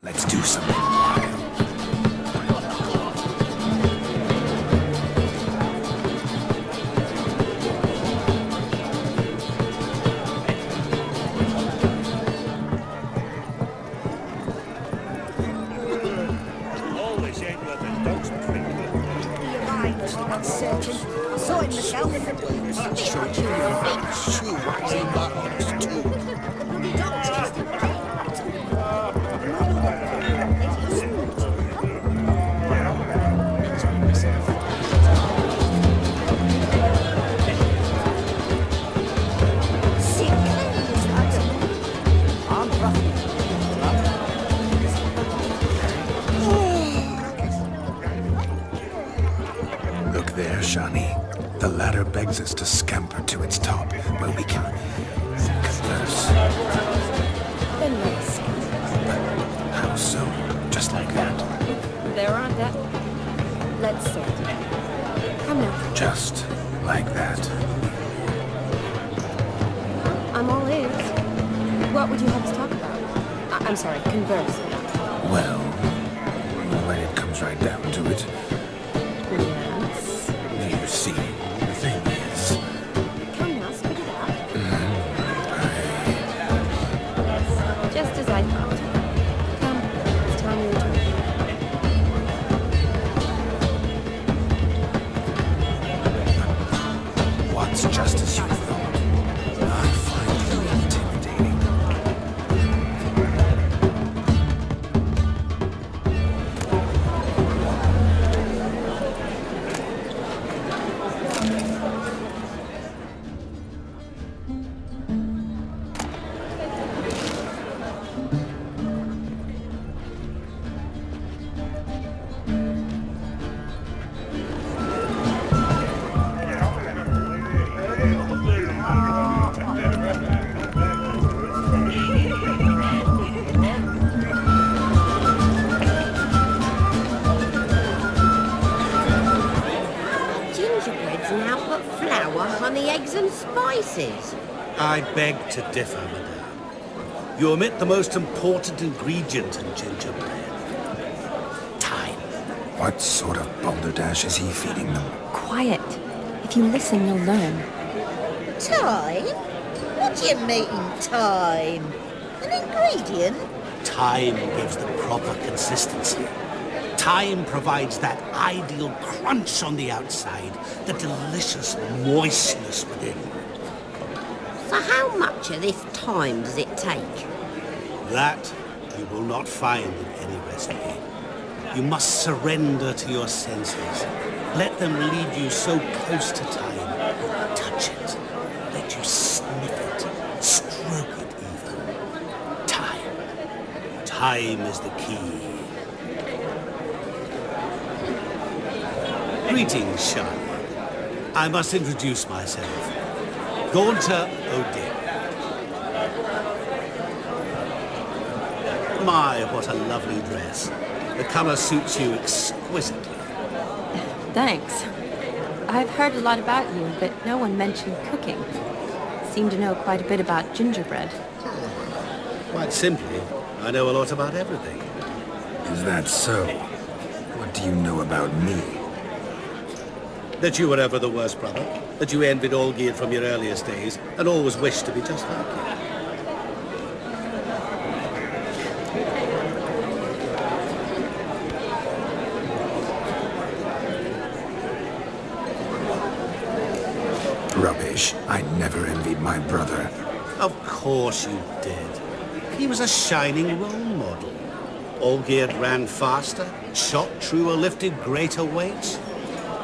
Let's do something wild. Always ain't what the dogs drink. You're right, I'm certain. I saw him myself. That's true. It's true. What's in bottles, too. The bloody dogs kissed him away. Sick is that? I'm rough. Look there, Shani. The ladder begs us to scamper to its top, where we can converse. Then let's. But how so? Just like that? There aren't that. Let's sort. Come now. Just like that. I'm all ears. What would you have us talk about? I'm sorry, converse. Well, when it comes right down to it, Yes. you see, the thing is, Come now, spit it out. Just as I thought. Come, it's time we return. what's just as you thought? I find you intimidating. Gingerbreads now put flour, honey, eggs and spices. I beg to differ, madame. You omit the most important ingredient in gingerbread. Time. What sort of balderdash is he feeding them? Quiet. If you listen, you'll learn. Time? What do you mean, time? An ingredient? Time gives the proper consistency. Time provides that ideal crunch on the outside, the delicious moistness within. So how much of this time does it take? That you will not find in any recipe. You must surrender to your senses. Let them lead you so close to time. Touch it. Let you sniff it. Stroke it even. Time. Time is the key. Greetings, Shani. I must introduce myself. Gaunter O'Dick. My, what a lovely dress. The colour suits you exquisitely. Thanks. I've heard a lot about you, but no one mentioned cooking. Seem to know quite a bit about gingerbread. Quite simply, I know a lot about everything. Is that so? What do you know about me? That you were ever the worst brother, that you envied Olgierd from your earliest days, and always wished to be just like you. Rubbish. I never envied my brother. Of course you did. He was a shining role model. Olgierd ran faster, shot truer, lifted greater weights.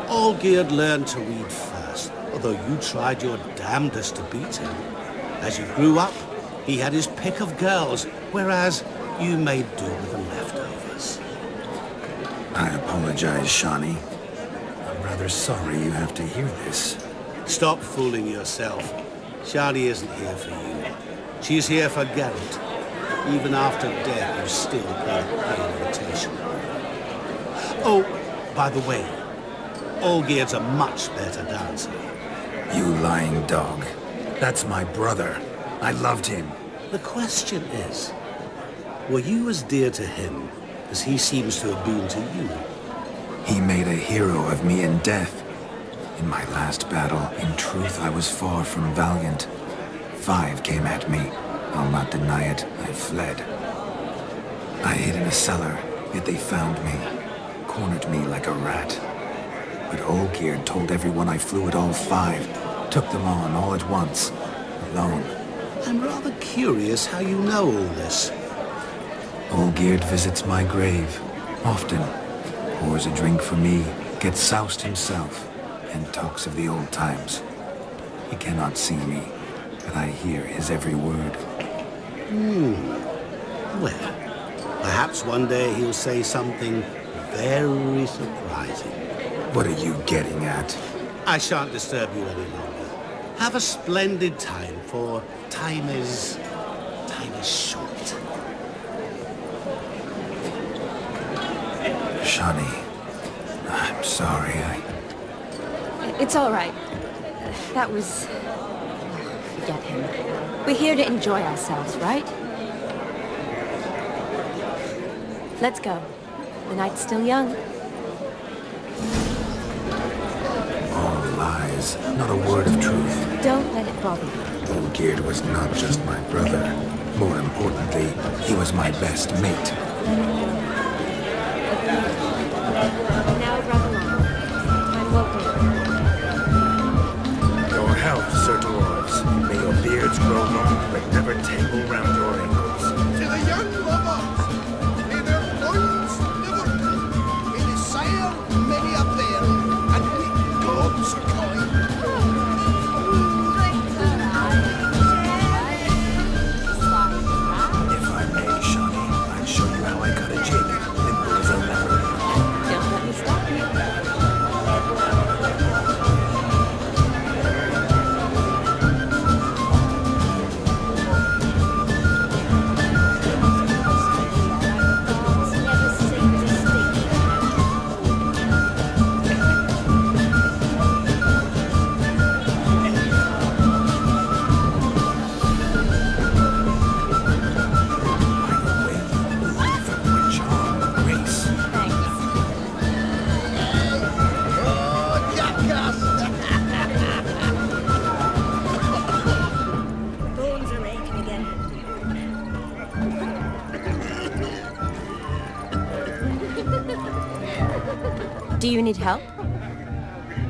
Olgierd learned to read first, although you tried your damnedest to beat him. As you grew up, he had his pick of girls, whereas you made do with the leftovers. I apologize, Shani. I'm rather sorry you have to hear this. Stop fooling yourself. Shani isn't here for you. She's here for Garrett. Even after death, you still can't pay an invitation. Oh, by the way, Olgierd's a much better dancer. You lying dog. That's my brother. I loved him. The question is, Were you as dear to him as he seems to have been to you? He made a hero of me in death. In my last battle, in truth, I was far from valiant. 5 came at me. I'll not deny it, I fled. I hid in a cellar, yet they found me, cornered me like a rat. But Olgierd told everyone I flew at all 5, took them on all at once, alone. I'm rather curious how you know all this. Olgierd visits my grave, often. Pours a drink for me, gets soused himself, and talks of the old times. He cannot see me, but I hear his every word. Well, perhaps one day he'll say something very surprising. What are you getting at? I shan't disturb you any longer. Have a splendid time, for time is short. Shani, I'm sorry, It's all right. That was... oh, forget him. We're here to enjoy ourselves, right? Let's go. The night's still young. All lies, not a word of truth. Don't let it bother you. Olgierd was not just my brother. More importantly, he was my best mate. Now run along. I'm welcome. Your health, Sir Dwarves. May your beards grow long, but never tangle round your ankles. To the young lovers, may their loins never droop, may they sire many a bairn, and make gods a coin. If I may, Shani, I'd show you how I cut a jig, nimble as a leopard. Don't let me stop you. Bones are aching again. Do you need help?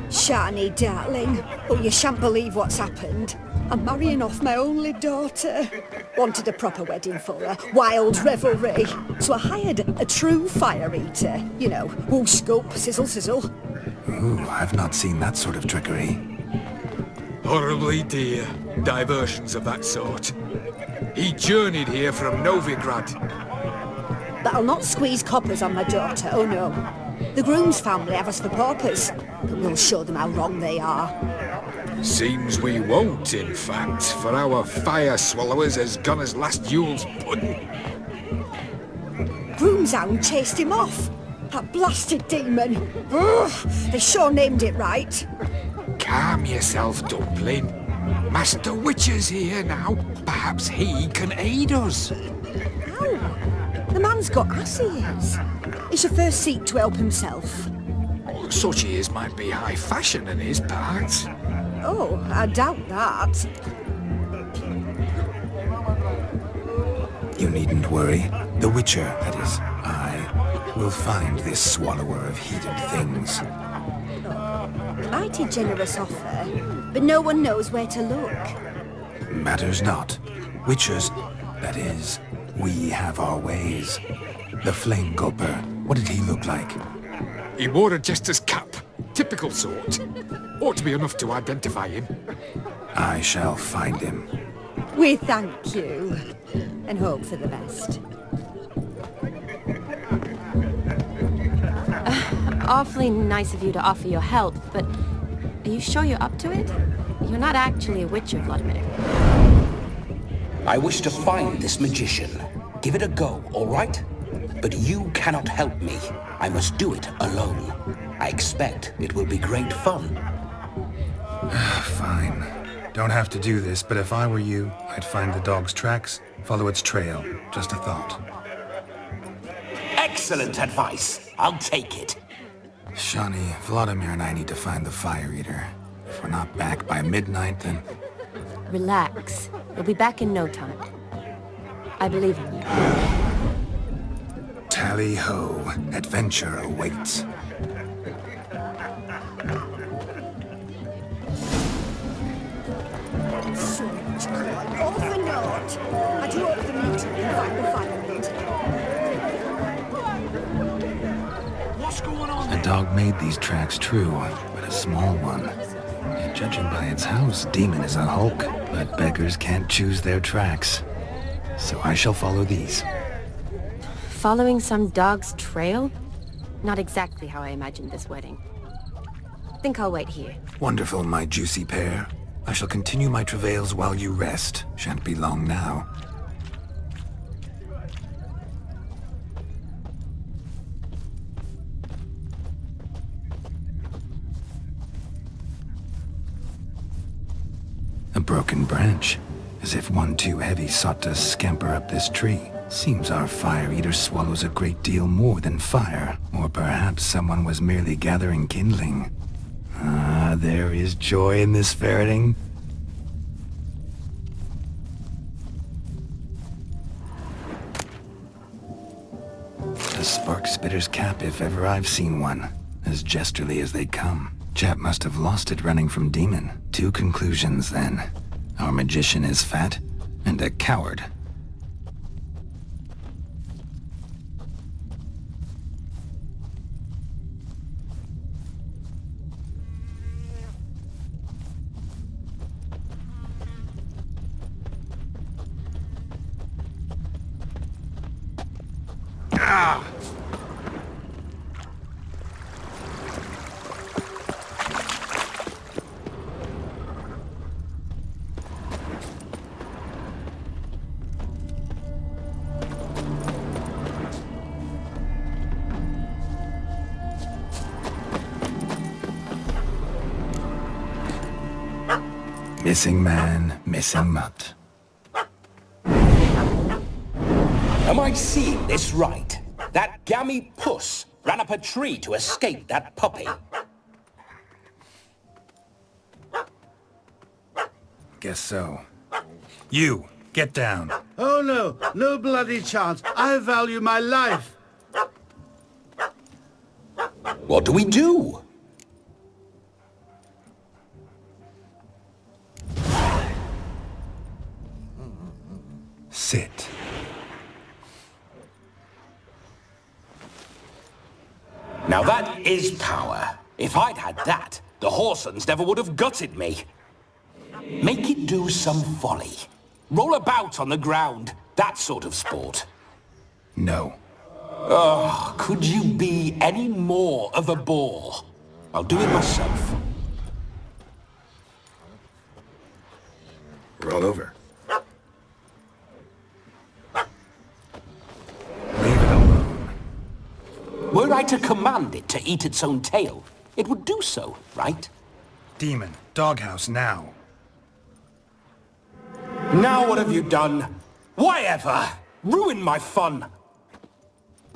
Shani, darling. Oh, you shan't believe what's happened. I'm marrying off my only daughter. Wanted a proper wedding for her. Wild revelry. So I hired a true fire eater. You know, whoosh, scope, sizzle, sizzle. Ooh, I've not seen that sort of trickery. Horribly dear diversions of that sort. He journeyed here from Novigrad. But I'll not squeeze coppers on my daughter, oh no. The groom's family have us for paupers, but we'll show them how wrong they are. Seems we won't, in fact, for our fire swallowers has gone as last Yule's pudding. Groom's hound chased him off. That blasted demon. Ugh, they sure named it right. Calm yourself, Dumpling. Master Witcher's here now. Perhaps he can aid us. Ow! The man's got ass ears. He should first seek to help himself. Such ears might be high fashion in his parts. Oh, I doubt that. You needn't worry. The Witcher, that is, I, will find this swallower of heated things. Mighty generous offer, but no one knows where to look. Matters not. Witchers, that is, we have our ways. The Flame Gulper, what did he look like? He wore a jester's cap. Typical sort. Ought to be enough to identify him. I shall find him. We thank you, and hope for the best. Awfully nice of you to offer your help, but are you sure you're up to it? You're not actually a witcher, Vladimir. I wish to find this magician. Give it a go, all right? But you cannot help me. I must do it alone. I expect it will be great fun. Fine. Don't have to do this, but if I were you, I'd find the dog's tracks, follow its trail. Just a thought. Excellent advice. I'll take it. Shawnee, Vladimir and I need to find the fire eater. If we're not back by midnight, then... Relax. We'll be back in no time. I believe in you. Tally-ho, adventure awaits. All for naught. I do hope the meeting will find the fire eater. What's going on? A dog made these tracks true, but a small one. And judging by its house, Demon is a hulk, but beggars can't choose their tracks. So I shall follow these. Following some dog's trail? Not exactly how I imagined this wedding. Think I'll wait here. Wonderful, my juicy pair. I shall continue my travails while you rest. Shan't be long now. A broken branch, as if one too heavy sought to scamper up this tree. Seems our fire eater swallows a great deal more than fire, or perhaps someone was merely gathering kindling. Ah, there is joy in this ferreting. A spark spitter's cap if ever I've seen one, as jesterly as they come. Chap must have lost it running from Demon. Two conclusions, then. Our magician is fat, and a coward. Missing man, missing mutt. Am I seeing this right? That gammy puss ran up a tree to escape that puppy. Guess so. You, get down. Oh no, no bloody chance. I value my life. What do we do? Sit. Now that is power. If I'd had that, the Horsons never would have gutted me. Make it do some folly. Roll about on the ground. That sort of sport. No. Oh, could you be any more of a bore? I'll do it myself. Roll over. Leave it alone. Were I to command it to eat its own tail, it would do so, right? Demon, doghouse now. Now what have you done? Why ever? Ruin my fun.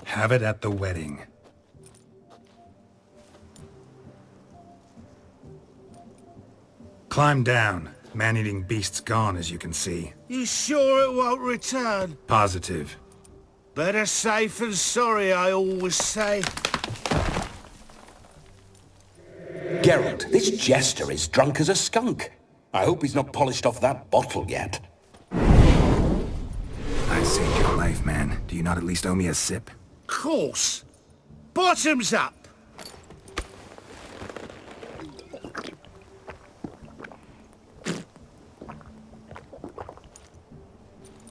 Have it at the wedding. Climb down. Man-eating beast's gone, as you can see. You sure it won't return? Positive. Better safe than sorry, I always say. Geralt, this jester is drunk as a skunk. I hope he's not polished off that bottle yet. I saved your life, man. Do you not at least owe me a sip? Course. Bottoms up.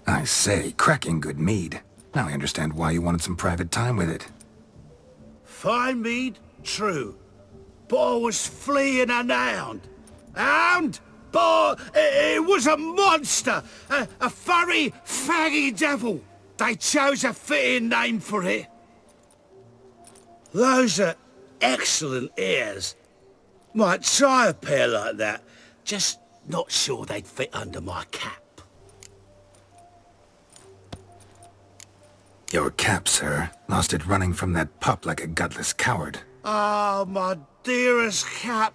I say, cracking good mead. Now I understand why you wanted some private time with it. Fine mead, true. But I was fleeing an hound. Hound? But it was a monster! A furry, faggy devil! They chose a fitting name for it. Those are excellent ears. Might try a pair like that. Just not sure they'd fit under my cap. Your cap, sir. Lost it running from that pup like a gutless coward. Ah, my dearest cap.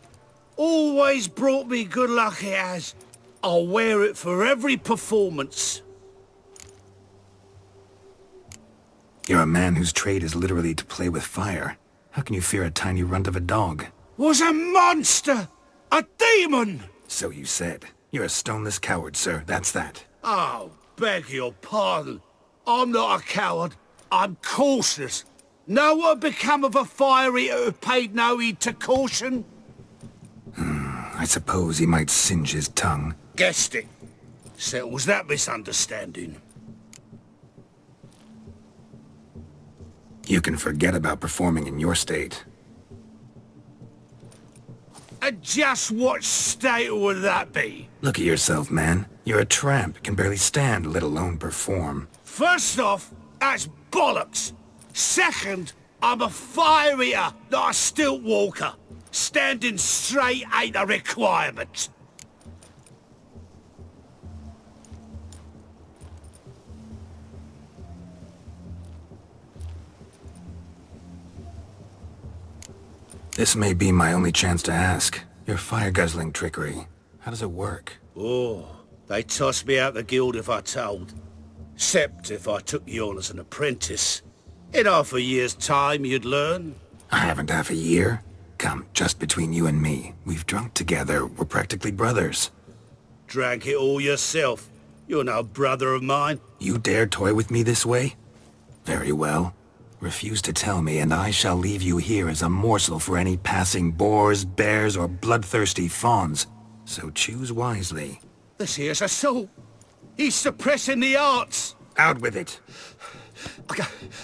Always brought me good luck it has. I'll wear it for every performance. You're a man whose trade is literally to play with fire. How can you fear a tiny runt of a dog? Was a monster! A demon! So you said. You're a stoneless coward, sir. That's that. Oh, beg your pardon. I'm not a coward. I'm cautious. Know what become of a fire eater who paid no heed to caution? I suppose he might singe his tongue. Guessed it. Settles that misunderstanding. You can forget about performing in your state. And just what state would that be? Look at yourself, man. You're a tramp, can barely stand, let alone perform. First off, that's bollocks. Second, I'm a fire eater, not a stilt walker. Standing straight ain't a requirement. This may be my only chance to ask. Your fire-guzzling trickery, how does it work? Oh, they toss me out the guild if I told. Except if I took you on as an apprentice. In half a year's time, you'd learn. I haven't half a year. Come, just between you and me. We've drunk together. We're practically brothers. Drank it all yourself. You're no brother of mine. You dare toy with me this way? Very well. Refuse to tell me, and I shall leave you here as a morsel for any passing boars, bears, or bloodthirsty fawns. So choose wisely. This here's assault. He's suppressing the arts. Out with it. I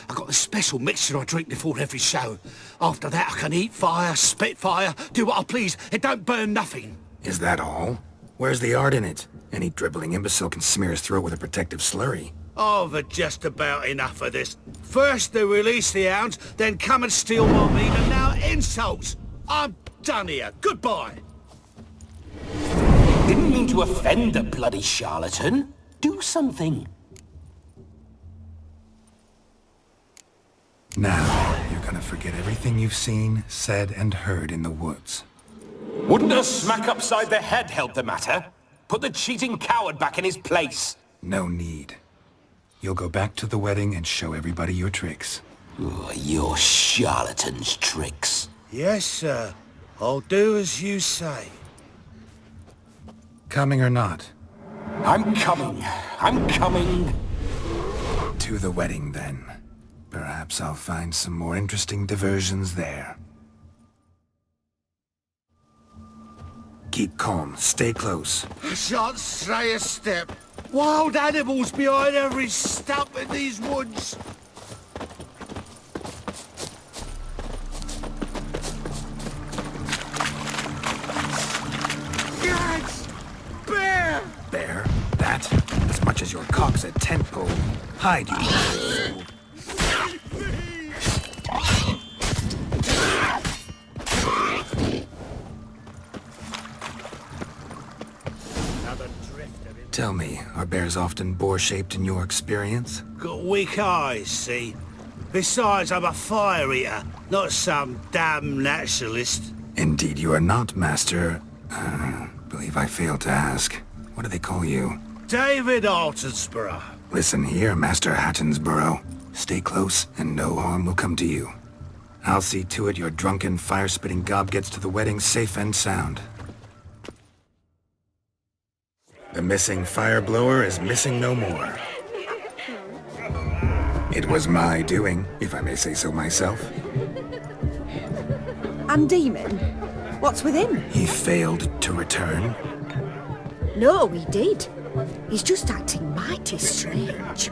got a special mixture I drink before every show. After that I can eat fire, spit fire, do what I please. It don't burn nothing. Is that all? Where's the art in it? Any dribbling imbecile can smear his throat with a protective slurry. I've had just about enough of this. First they release the hounds, then come and steal my meat, and now insults. I'm done here. Goodbye. Didn't mean to offend the bloody charlatan. Do something. Now, you're gonna forget everything you've seen, said, and heard in the woods. Wouldn't a smack upside the head help the matter? Put the cheating coward back in his place. No need. You'll go back to the wedding and show everybody your tricks. Oh, your charlatan's tricks. Yes, sir. I'll do as you say. Coming or not? I'm coming. I'm coming. To the wedding, then. Perhaps I'll find some more interesting diversions there. Keep calm. Stay close. I shan't stray a step. Wild animals behind every stump in these woods. Gads! Bear! Bear? That? As much as your cock's a tent pole. Hide, you fool. Tell me, are bears often boar-shaped in your experience? Got weak eyes, see? Besides, I'm a fire eater, not some damn naturalist. Indeed you are not, Master. Believe I failed to ask. What do they call you? David Altonsborough. Listen here, Master Hattonsborough. Stay close, and no harm will come to you. I'll see to it your drunken, fire-spitting gob gets to the wedding safe and sound. The missing fire blower is missing no more. It was my doing, if I may say so myself. And Demon? What's with him? He failed to return. No, he did. He's just acting mighty strange.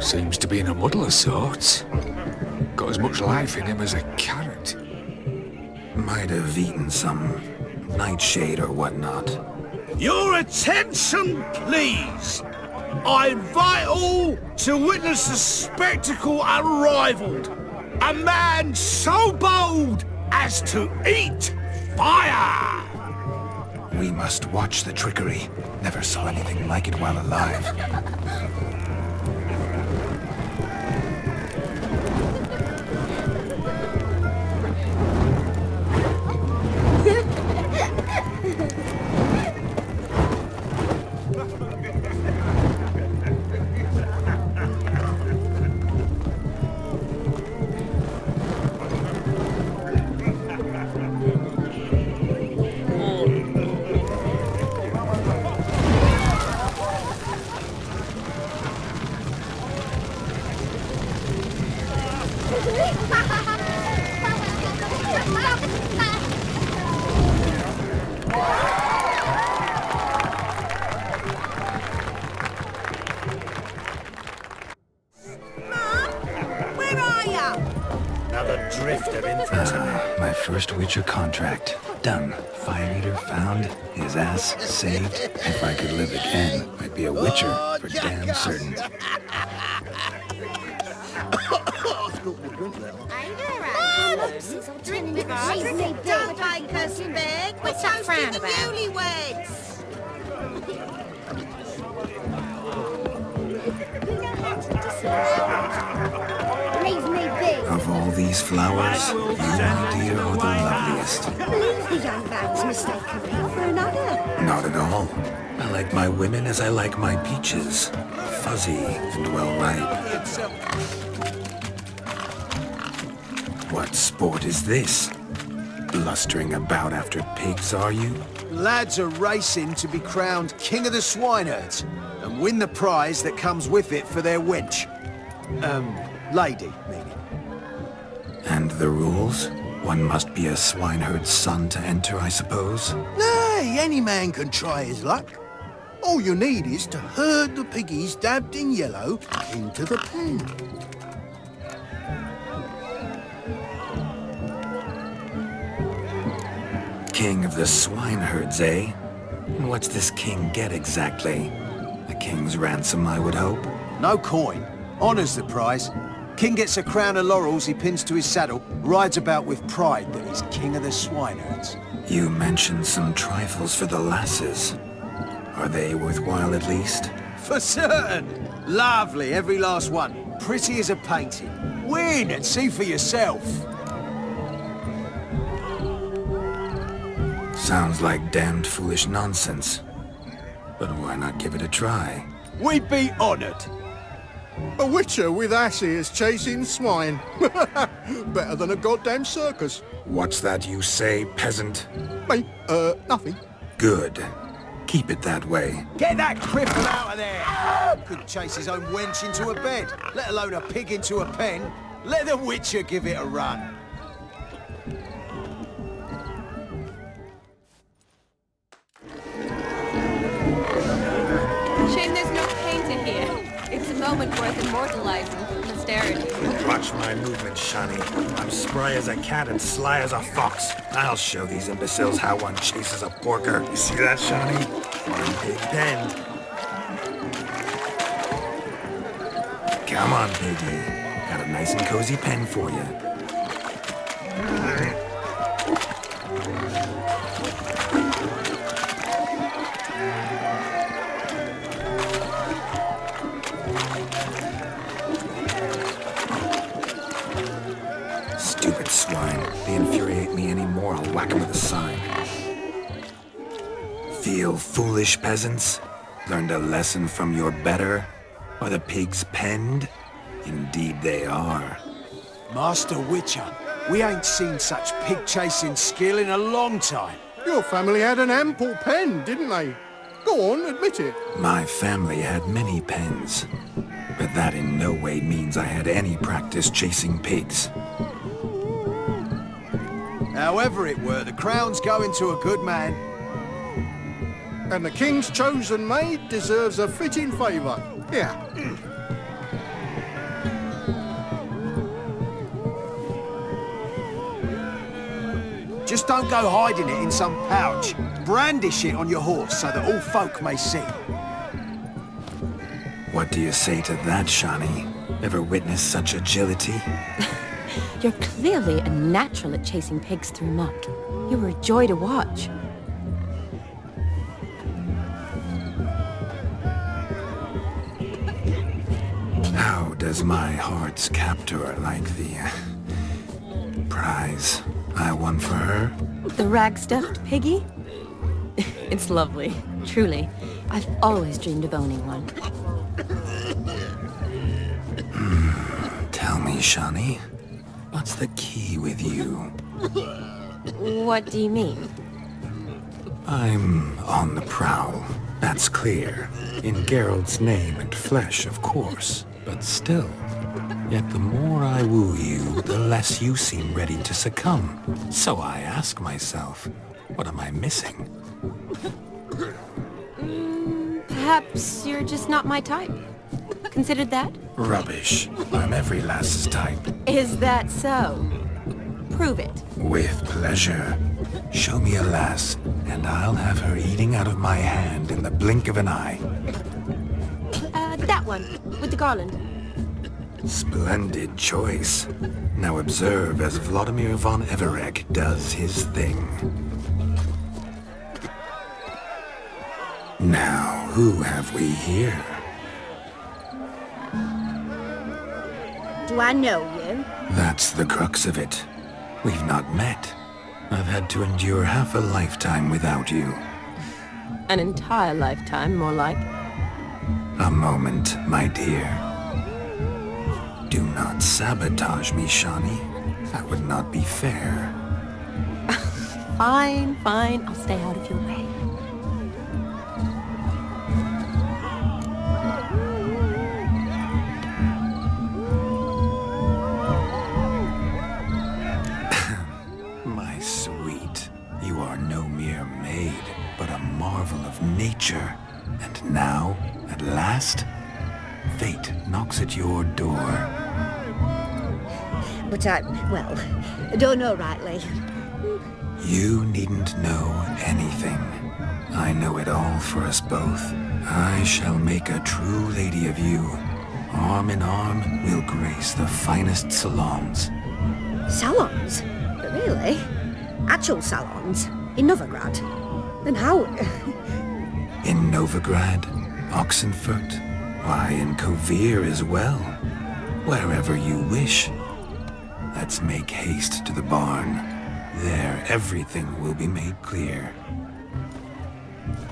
Seems to be in a muddle of sorts. Got as much life in him as a carrot. Might have eaten some nightshade or whatnot. Your attention, please. I invite all to witness a spectacle unrivaled. A man so bold as to eat fire. We must watch the trickery. Never saw anything like it while alive. Another drifter in for tonight. My first Witcher contract. Done. Fire Eater found. His ass saved. If I could live again, I'd be a Witcher for damn certain. Don't make us big. What's that frown about? Newlyweds. Leave me be. Of all these flowers, you, my dear, are the loveliest. I believe the young man's mistaken me for another. Not at all. I like my women as I like my peaches. Fuzzy and well ripe. What sport is this? Blustering about after pigs, are you? Lads are racing to be crowned King of the Swineherds and win the prize that comes with it for their wench. Lady, meaning. And the rules? One must be a swineherd's son to enter, I suppose? Nay, any man can try his luck. All you need is to herd the piggies dabbed in yellow into the pen. King of the swineherds, eh? And what's this king get exactly? A king's ransom, I would hope. No coin. Honours the prize. King gets a crown of laurels he pins to his saddle, rides about with pride that he's king of the swineherds. You mentioned some trifles for the lasses. Are they worthwhile at least? For certain! Lovely, every last one. Pretty as a painting. Win and see for yourself. Sounds like damned foolish nonsense. But why not give it a try? We'd be honoured. A witcher with asses chasing swine. Better than a goddamn circus. What's that you say, peasant? Me? Nothing. Good. Keep it that way. Get that cripple out of there! Couldn't chase his own wench into a bed, let alone a pig into a pen. Let the witcher give it a run. Shame there's no painter here. It's a moment worth immortalizing for posterity. Watch my movement, Shani. I'm spry as a cat and sly as a fox. I'll show these imbeciles how one chases a porker. You see that, Shani? One pig penned. Come on, piggy. Got a nice and cozy pen for you. Stupid swine. They infuriate me anymore. I'll whack them with a sign. Feel foolish, peasants? Learned a lesson from your better? Are the pigs penned? Indeed they are. Master Witcher, we ain't seen such pig-chasing skill in a long time. Your family had an ample pen, didn't they? Go on, admit it. My family had many pens, but that in no way means I had any practice chasing pigs. However it were, the crown's going to a good man. And the king's chosen maid deserves a fitting favour. Here. Just don't go hiding it in some pouch. Brandish it on your horse so that all folk may see. What do you say to that, Shani? Ever witnessed such agility? You're clearly a natural at chasing pigs through muck. You were a joy to watch. was my heart's captor like the prize I won for her? The rag-stuffed piggy? It's lovely, truly. I've always dreamed of owning one. Tell me, Shani, what's the key with you? What do you mean? I'm on the prowl, that's clear. In Geralt's name and flesh, of course. But still, yet the more I woo you, the less you seem ready to succumb. So I ask myself, what am I missing? Perhaps you're just not my type. Considered that? Rubbish. I'm every lass's type. Is that so? Prove it. With pleasure. Show me a lass, and I'll have her eating out of my hand in the blink of an eye. That one, with the garland. Splendid choice. Now observe as Vladimir von Everek does his thing. Now, who have we here? Do I know you? That's the crux of it. We've not met. I've had to endure half a lifetime without you. An entire lifetime, more like. A moment, my dear. Do not sabotage me, Shani. That would not be fair. Fine, fine. I'll stay out of your way. My sweet, you are no mere maid, but a marvel of nature. And now, at last, fate knocks at your door. But I don't know rightly. You needn't know anything. I know it all for us both. I shall make a true lady of you. Arm in arm, we'll grace the finest salons. Salons? Really? Actual salons? In Novigrad? Then how? In Novigrad, Oxenfurt, why, in Kovir as well. Wherever you wish. Let's make haste to the barn. There, everything will be made clear.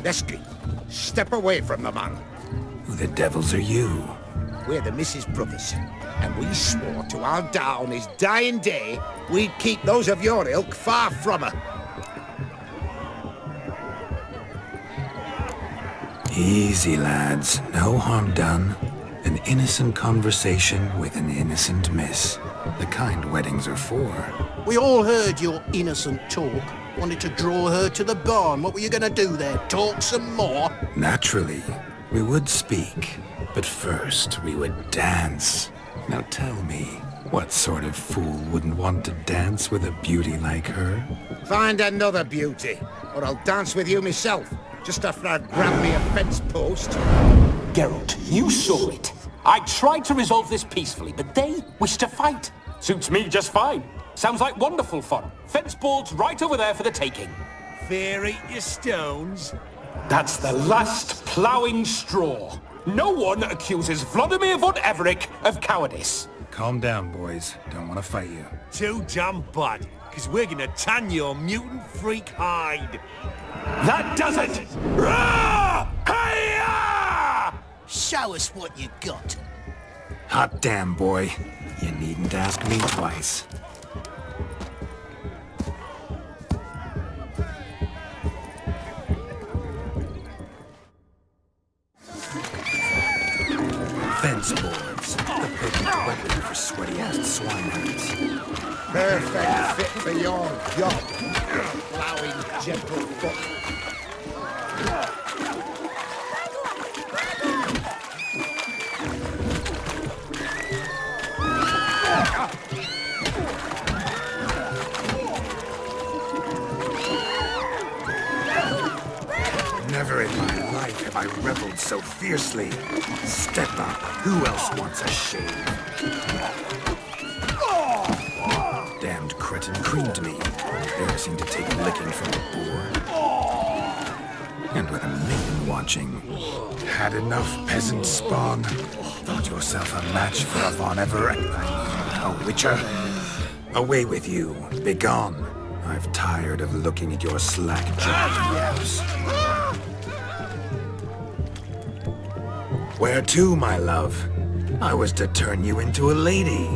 Lesky, step away from the man. Who the devils are you? We're the Mrs. Brothers, and we swore to our da on his dying day we'd keep those of your ilk far from her. Easy, lads. No harm done. An innocent conversation with an innocent miss. The kind weddings are for. We all heard your innocent talk. Wanted to draw her to the barn. What were you going to do there? Talk some more? Naturally, we would speak. But first, we would dance. Now tell me, what sort of fool wouldn't want to dance with a beauty like her? Find another beauty, or I'll dance with you myself, just after I've grabbed me a fence post. Geralt, you saw it. I tried to resolve this peacefully, but they wish to fight. Suits me just fine. Sounds like wonderful fun. Fence boards right over there for the taking. Fear eat your stones. That's the last ploughing straw. No one accuses Vladimir von Everek of cowardice. Calm down, boys. Don't want to fight you. Too damn bad, because we're gonna tan your mutant freak hide. That does it! Rah! Hi-ya! Show us what you got. Hot damn, boy. You needn't ask me twice. Fence boards. The perfect weapon for sweaty-ass swineherds. Perfect fit for your job, plowing gentle foot. Never in my life have I reveled so fiercely. Step up. Who else wants a shave? Damned cretin creamed me. Embarrassing to take a licking from a boar. And with a maiden watching. Had enough, peasant spawn. Thought yourself a match for a Von Everett. A witcher? Away with you. Begone. I've tired of looking at your slack-jawed yaps. Where to, my love? I was to turn you into a lady.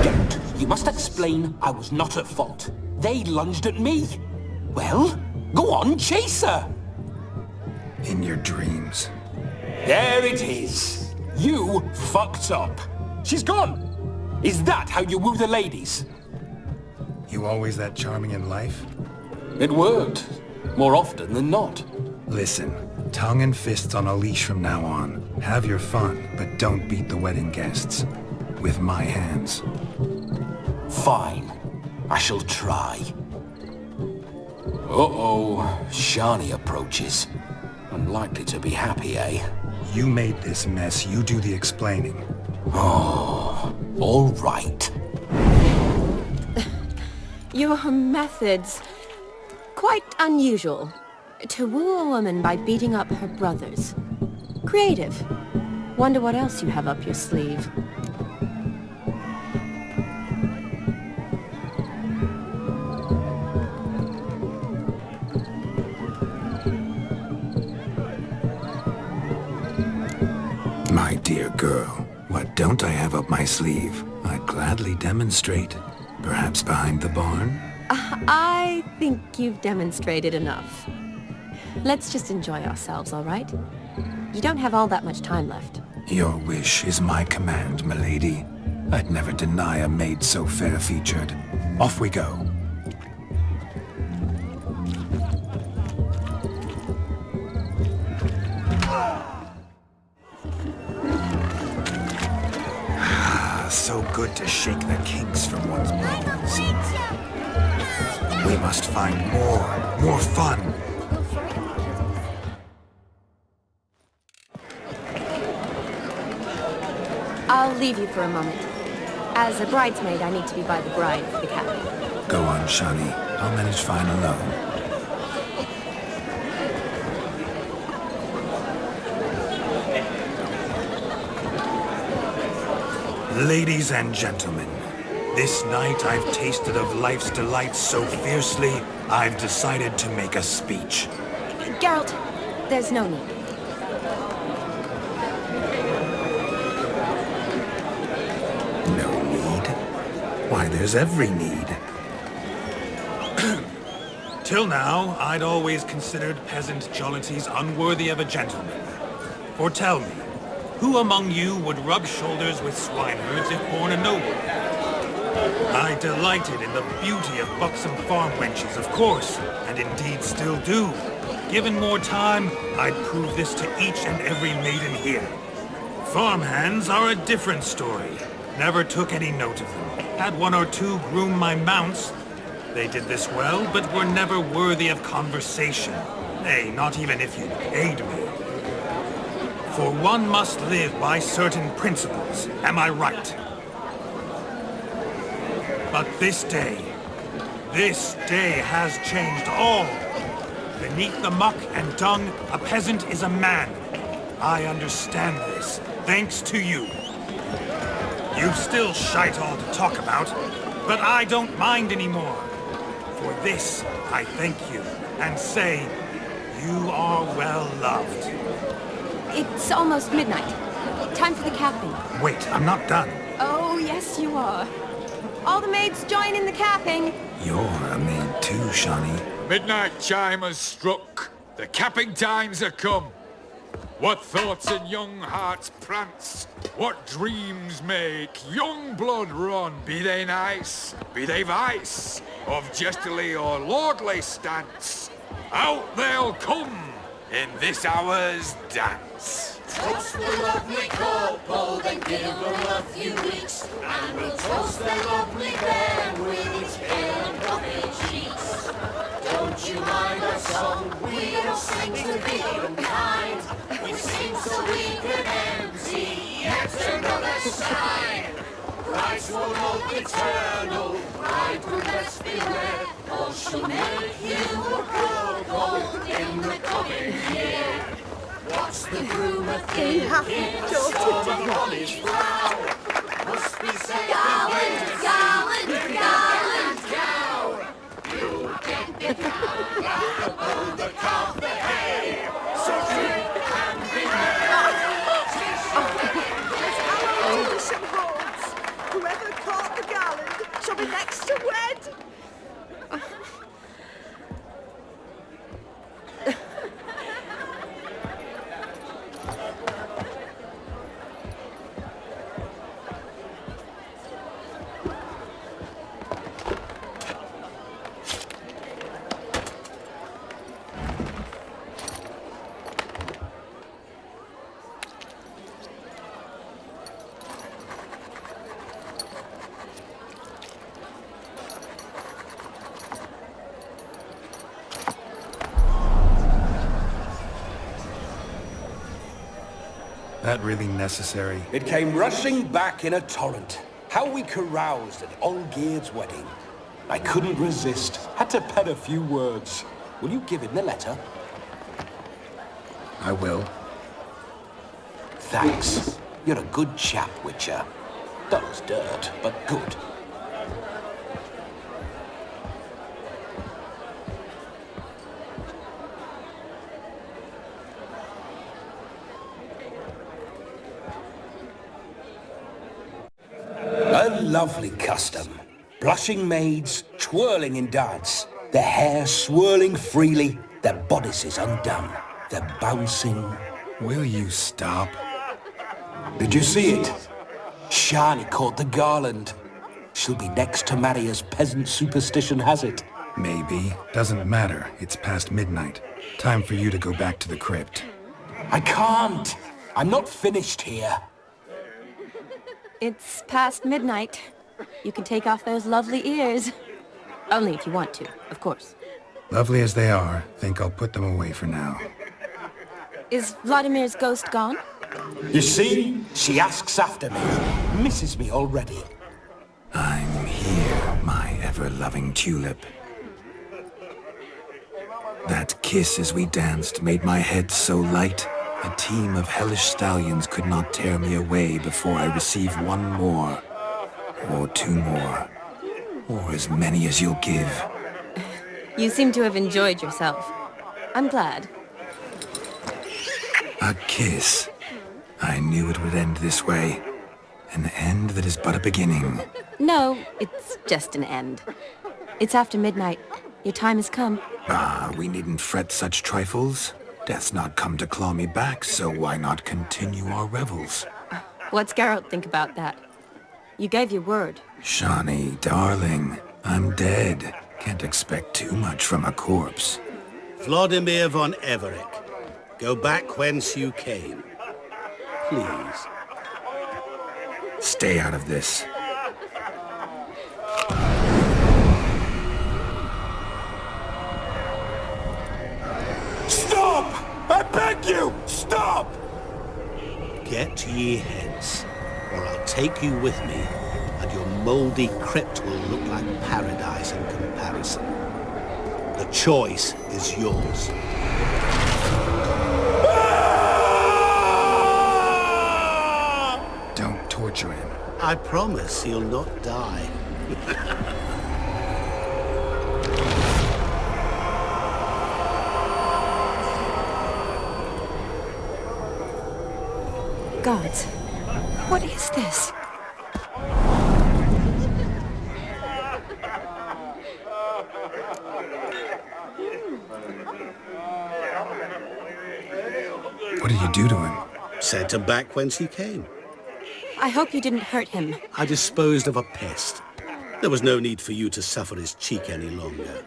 Geralt, you must explain I was not at fault. They lunged at me. Well, go on, chase her. In your dreams. There it is. You fucked up. She's gone. Is that how you woo the ladies? You always that charming in life? It worked. More often than not. Listen, tongue and fists on a leash from now on. Have your fun, but don't beat the wedding guests. With my hands. Fine. I shall try. Uh-oh. Shani approaches. Unlikely to be happy, eh? You made this mess. You do the explaining. Oh, all right. Your methods... quite unusual. To woo a woman by beating up her brothers. Creative. Wonder what else you have up your sleeve. My dear girl, what don't I have up my sleeve? I'd gladly demonstrate. Perhaps behind the barn? I think you've demonstrated enough. Let's just enjoy ourselves, all right? You don't have all that much time left. Your wish is my command, milady. I'd never deny a maid so fair-featured. Off we go. So good to shake the kinks from one's bones. We must find more fun. I'll leave you for a moment. As a bridesmaid, I need to be by the bride for the cabin. Go on, Shani. I'll manage fine alone. Ladies and gentlemen, this night I've tasted of life's delights so fiercely, I've decided to make a speech. Geralt, there's no need. No need? Why, there's every need. Till now, I'd always considered peasant jollities unworthy of a gentleman. For tell me, who among you would rub shoulders with swineherds if born a noble? I delighted in the beauty of buxom farm wenches, of course, and indeed still do. Given more time, I'd prove this to each and every maiden here. Farmhands are a different story. Never took any note of them. Had one or two groom my mounts. They did this well, but were never worthy of conversation. Nay, not even if you paid me. For one must live by certain principles, am I right? But this day has changed all. Beneath the muck and dung, a peasant is a man. I understand this, thanks to you. You've still shite all to talk about, but I don't mind anymore. For this, I thank you, and say, you are well loved. It's almost midnight. Time for the capping. Wait, I'm not done. Oh, yes, you are. All the maids join in the capping. You're a maid too, Shani. Midnight chime has struck. The capping times are come. What thoughts in young hearts prance? What dreams make young blood run? Be they nice, be they vice, of jestily or lordly stance, out they'll come in this hour's dance. Toast the lovely couple, then give them a few weeks, and we'll toast the lovely them with its pale and puffy cheeks. Don't you mind our song? We don't sing to be unkind. We sing so we can empty yet another side. Christ will hope eternal, bridegroom let's beware, or she'll make you a poor gold in the coming year. What's the groom a thing. Here's storm on his brow. Must be said gallant, gallant, gallant cow. You get the cow back above the calf the hay. So drink and be merry. Some horns. Whoever caught the gallant shall be next to wed. That really necessary? It came rushing back in a torrent. How we caroused at Olgierd's wedding. I couldn't resist. Had to pen a few words. Will you give him the letter? I will. Thanks. You're a good chap, Witcher. Dull as dirt, but good. A lovely custom. Blushing maids, twirling in dance, their hair swirling freely, their bodices undone, their bouncing... Will you stop? Did you see it? Shani caught the garland. She'll be next to marry as peasant superstition has it. Maybe. Doesn't matter. It's past midnight. Time for you to go back to the crypt. I can't. I'm not finished here. It's past midnight. You can take off those lovely ears. Only if you want to, of course. Lovely as they are, think I'll put them away for now. Is Vladimir's ghost gone? You see? She asks after me. Misses me already. I'm here, my ever-loving tulip. That kiss as we danced made my head so light. A team of hellish stallions could not tear me away before I receive one more. Or two more. Or as many as you'll give. You seem to have enjoyed yourself. I'm glad. A kiss. I knew it would end this way. An end that is but a beginning. No, it's just an end. It's after midnight. Your time has come. Ah, we needn't fret such trifles. Death's not come to claw me back, so why not continue our revels? What's Geralt think about that? You gave your word. Shani, darling, I'm dead. Can't expect too much from a corpse. Vladimir von Everec, go back whence you came. Please. Stay out of this. Stop! I beg you! Stop! Get ye hence, or I'll take you with me, and your mouldy crypt will look like paradise in comparison. The choice is yours. Don't torture him. I promise he'll not die. Gods, what is this? What did you do to him? Sent him back whence he came. I hope you didn't hurt him. I disposed of a pest. There was no need for you to suffer his cheek any longer.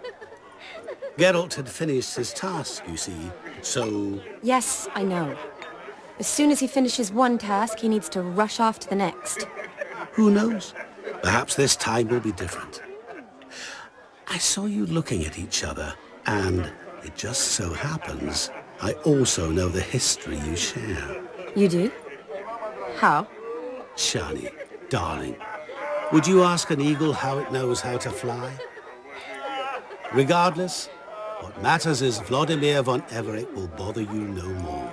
Geralt had finished his task, you see, so... Yes, I know. As soon as he finishes one task, he needs to rush off to the next. Who knows? Perhaps this time will be different. I saw you looking at each other, and it just so happens I also know the history you share. You do? How? Shani, darling, would you ask an eagle how it knows how to fly? Regardless, what matters is Vladimir von Everec will bother you no more.